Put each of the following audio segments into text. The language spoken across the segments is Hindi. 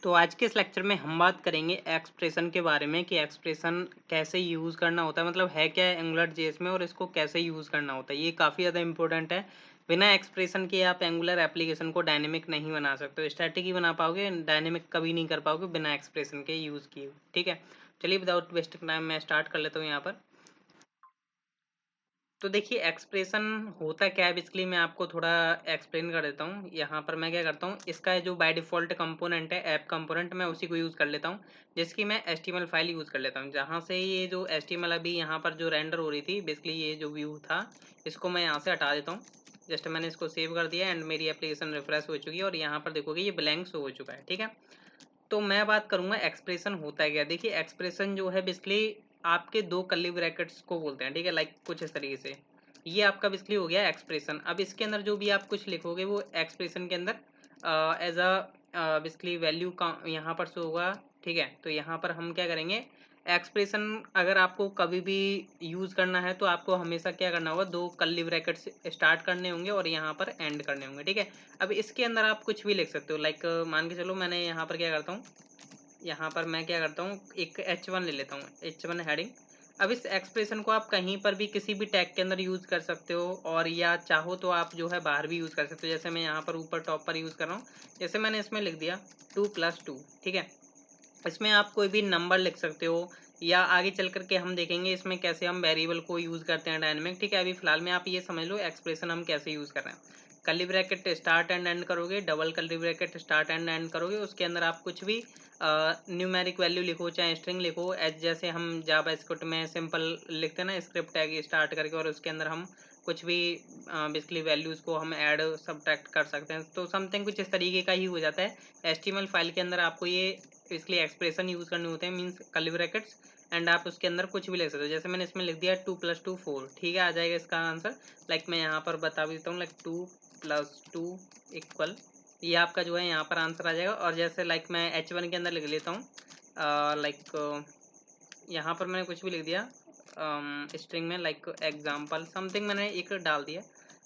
तो आज के इस लेक्चर में हम बात करेंगे एक्सप्रेशन के बारे में कि एक्सप्रेशन कैसे यूज़ करना होता है, मतलब है क्या है एंगुलर जेएस में और इसको कैसे यूज़ करना होता है। ये काफ़ी ज़्यादा इंपॉर्टेंट है। बिना एक्सप्रेशन के आप एंगुलर एप्लीकेशन को डायनेमिक नहीं बना सकते हो। स्टैटिक ही बना पाओगे, डायनेमिक कभी नहीं कर पाओगे बिना एक्सप्रेशन के यूज़ किए। ठीक है, चलिए विदाउट वेस्टिंग टाइम मैं स्टार्ट कर लेता हूँ यहाँ पर। तो देखिए एक्सप्रेशन होता क्या है, बेसिकली मैं आपको थोड़ा एक्सप्लेन कर देता हूँ। यहाँ पर मैं क्या करता हूँ, इसका जो बाय डिफ़ॉल्ट कंपोनेंट है ऐप कंपोनेंट, मैं उसी को यूज़ कर लेता हूँ, जिसकी मैं एचटीएमएल फाइल यूज़ कर लेता हूँ। जहाँ से ये जो एचटीएमएल अभी यहाँ पर जो रेंडर हो रही थी, बेसिकली ये जो व्यू था, इसको मैं यहाँ से हटा देता हूँ। जस्ट मैंने इसको सेव कर दिया एंड मेरी एप्लीकेशन रिफ्रेश हो चुकी है और यहाँ पर देखोगे ये ब्लैंक शो हो चुका है। ठीक है, तो मैं बात करूंगा एक्सप्रेशन होता है क्या। देखिए एक्सप्रेशन जो है बेसिकली आपके दो कर्ली ब्रैकेट्स को बोलते हैं। ठीक है, लाइक कुछ इस तरीके से ये आपका बेसिकली हो गया एक्सप्रेशन। अब इसके अंदर जो भी आप कुछ लिखोगे वो एक्सप्रेशन के अंदर एज अ बेसिकली वैल्यू का यहाँ पर शो होगा। ठीक है, तो यहाँ पर हम क्या करेंगे, एक्सप्रेशन अगर आपको कभी भी यूज़ करना है तो आपको हमेशा क्या करना होगा, दो कर्ली ब्रैकेट्स स्टार्ट करने होंगे और यहाँ पर एंड करने होंगे। ठीक है, अब इसके अंदर आप कुछ भी लिख सकते हो, लाइक मान के चलो मैंने यहाँ पर क्या करता हूँ, यहाँ पर मैं क्या करता हूँ एक H1 ले लेता हूँ, H1 हेडिंग। अब इस एक्सप्रेशन को आप कहीं पर भी किसी भी टैग के अंदर यूज़ कर सकते हो, और या चाहो तो आप जो है बाहर भी यूज़ कर सकते हो। जैसे मैं यहाँ पर ऊपर टॉप पर यूज़ कर रहा हूँ, जैसे मैंने इसमें लिख दिया 2+2। ठीक है, इसमें आप कोई भी नंबर लिख सकते हो, या आगे चल करके हम देखेंगे इसमें कैसे हम वेरिएबल को यूज़ करते हैं डायनेमिक। ठीक है, अभी फिलहाल में आप ये समझ लो एक्सप्रेशन हम कैसे यूज़ कर रहे हैं। Curly bracket start and end करोगे, double curly bracket start and end करोगे, उसके अंदर आप कुछ भी न्यूमेरिक वैल्यू लिखो चाहे स्ट्रिंग लिखो, एज जैसे हम जावा स्क्रिप्ट में सिंपल लिखते हैं ना, स्क्रिप्ट टैग स्टार्ट करके, और उसके अंदर हम कुछ भी बेसिकली वैल्यूज़ को हम ऐड सब्ट्रैक्ट कर सकते हैं। तो समथिंग कुछ इस तरीके का ही हो जाता है। एचटीएमएल फाइल के अंदर आपको ये इसलिए एक्सप्रेशन यूज़ करने होते हैं, मीन्स कर्ली ब्रैकेट्स, एंड आप उसके अंदर कुछ भी लिख सकते हो। जैसे मैंने इसमें लिख दिया 2+2 4। ठीक है, आ जाएगा इसका आंसर। लाइक मैं यहाँ पर बता भी देता हूँ, लाइक 2+2 इक्वल, ये आपका जो है यहाँ पर आंसर आ जाएगा। और जैसे लाइक मैं H1 के अंदर लिख लेता हूँ, लाइक यहाँ पर मैंने कुछ भी लिख दिया स्ट्रिंग में, लाइक एग्जाम्पल समथिंग मैंने एक डाल दिया।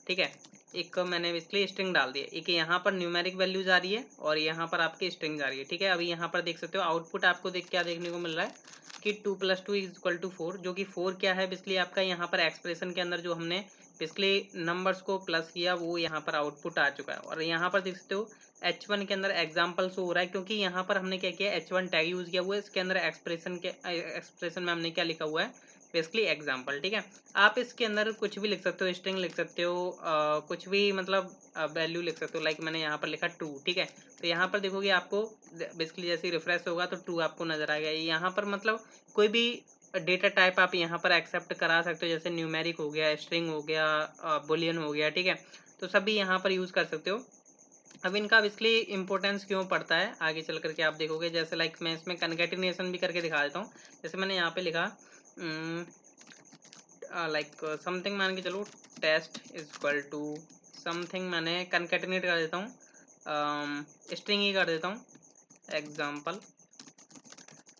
ठीक है, एक मैंने इसलिए स्ट्रिंग डाल दिया, एक यहाँ पर न्यूमेरिक वैल्यूज आ रही है और यहाँ पर आपकी स्ट्रिंग आ रही है। ठीक है, अभी यहाँ पर देख सकते हो आउटपुट आपको क्या देखने को मिल रहा है कि 2+2 = 4, जो कि 4 क्या है बेसिकली आपका यहाँ पर एक्सप्रेशन के अंदर जो हमने बेसिकली नंबर्स को प्लस किया वो यहाँ पर आउटपुट आ चुका है। और यहाँ पर देख सकते हो H1 के अंदर एग्जाम्पल शो हो रहा है, क्योंकि यहाँ पर हमने क्या किया, H1 टैग यूज़ किया हुआ है। इसके अंदर एक्सप्रेशन में हमने क्या लिखा हुआ है, बेसिकली एग्जाम्पल। ठीक है, आप इसके अंदर कुछ भी लिख सकते हो, स्ट्रिंग लिख सकते हो, कुछ भी मतलब वैल्यू लिख सकते हो। लाइक मैंने यहाँ पर लिखा 2। ठीक है, तो यहाँ पर देखोगे आपको बेसिकली जैसे रिफ्रेश होगा तो 2 आपको नजर आएगा। यहाँ पर मतलब कोई भी डेटा टाइप आप यहाँ पर एक्सेप्ट करा सकते हो, जैसे न्यूमेरिक हो गया, स्ट्रिंग हो गया, बुलियन हो गया। ठीक है, तो सभी यहाँ पर यूज़ कर सकते हो। अब इनका बेसिकली इंपॉर्टेंस क्यों पड़ता है आगे चल करके आप देखोगे। जैसे लाइक मैं इसमें कनकैटिनेशन भी करके दिखा देता हूँ। जैसे मैंने यहाँ पे लिखा लाइक समथिंग, मान के चलो test is equal to something, मैंने कनकैटिनेट कर देता हूँ, स्ट्रिंग ही कर देता हूँ एग्जाम्पल।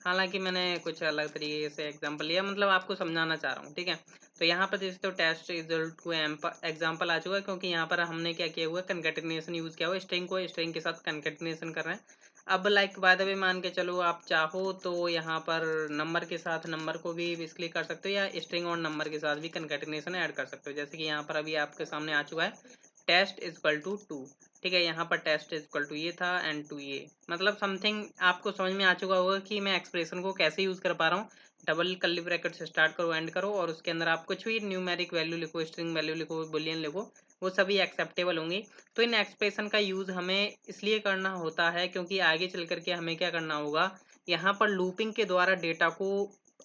हालांकि मैंने कुछ अलग तरीके से एग्जांपल लिया, मतलब आपको समझाना चाह रहा हूँ। ठीक है, तो यहाँ पर देखते हो टेस्ट रिजल्ट को एग्जांपल आ चुका है, क्योंकि यहाँ पर हमने क्या किया हुआ है, कंकैटिनेशन यूज़ किया हुआ है, स्ट्रिंग को स्ट्रिंग के साथ कंकैटिनेशन कर रहे हैं। अब लाइक बाय द वे मान के चलो आप चाहो तो यहाँ पर नंबर के साथ नंबर को भी बेसिकली कर सकते हो, या स्ट्रिंग और नंबर के साथ भी कंकैटिनेशन ऐड कर सकते हो। जैसे कि यहाँ पर अभी आपके सामने आ चुका है टेस्ट इज इक्वल टू 2। ठीक है, यहाँ पर टेस्ट इज इक्वल टू ये था एंड 2 ये, मतलब समथिंग आपको समझ में आ चुका होगा कि मैं एक्सप्रेशन को कैसे यूज़ कर पा रहा हूँ। डबल कर्ली ब्रैकेट से स्टार्ट करो एंड करो, और उसके अंदर आप कुछ भी न्यूमेरिक वैल्यू लिखो, स्ट्रिंग वैल्यू लिखो, बुलियन लिखो, वो सभी एक्सेप्टेबल होंगी। तो इन एक्सप्रेशन का यूज़ हमें इसलिए करना होता है क्योंकि आगे चल करके हमें क्या करना होगा, यहाँ पर लूपिंग के द्वारा डेटा को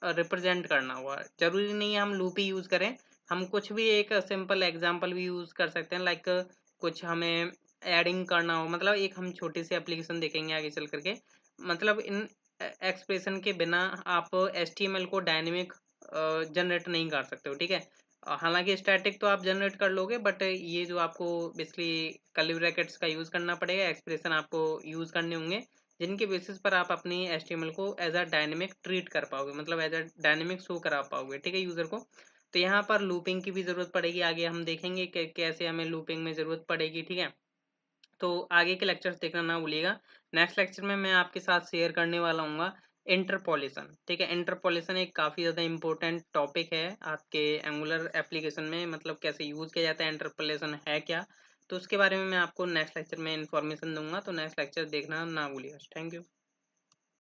रिप्रेजेंट करना होगा। जरूरी नहीं है हम लूप ही यूज़ करें, हम कुछ भी एक सिंपल एग्जाम्पल भी यूज़ कर सकते हैं। लाइक कुछ हमें एडिंग करना हो, मतलब एक हम छोटी सी एप्लीकेशन देखेंगे आगे चल करके। मतलब इन एक्सप्रेशन के बिना आप HTML को डायनेमिक जनरेट नहीं कर सकते हो। ठीक है, हालांकि स्टैटिक तो आप जनरेट कर लोगे, बट ये जो आपको बेसिकली कर्ली ब्रैकेट्स का यूज़ करना पड़ेगा, एक्सप्रेशन आपको यूज़ करने होंगे, जिनके बेसिस पर आप अपनी HTML को एज अ डायनेमिक ट्रीट कर पाओगे, मतलब एज अ डायनेमिक शो करा पाओगे। ठीक है, यूज़र को। तो यहाँ पर लूपिंग की भी ज़रूरत पड़ेगी, आगे हम देखेंगे कि कैसे हमें लूपिंग में ज़रूरत पड़ेगी। ठीक है, तो आगे के लेक्चर्स देखना ना भूलिएगा। नेक्स्ट लेक्चर में मैं आपके साथ शेयर करने वाला हूँ इंटरपोलेशन। ठीक है, इंटरपोलेशन एक काफ़ी ज़्यादा इंपॉर्टेंट टॉपिक है आपके एंगुलर एप्लीकेशन में, मतलब कैसे यूज़ किया जाता है, इंटरपोलेशन है क्या, तो उसके बारे में मैं आपको नेक्स्ट लेक्चर में इन्फॉर्मेशन दूंगा। तो नेक्स्ट लेक्चर देखना ना भूलिएगा। Thank you.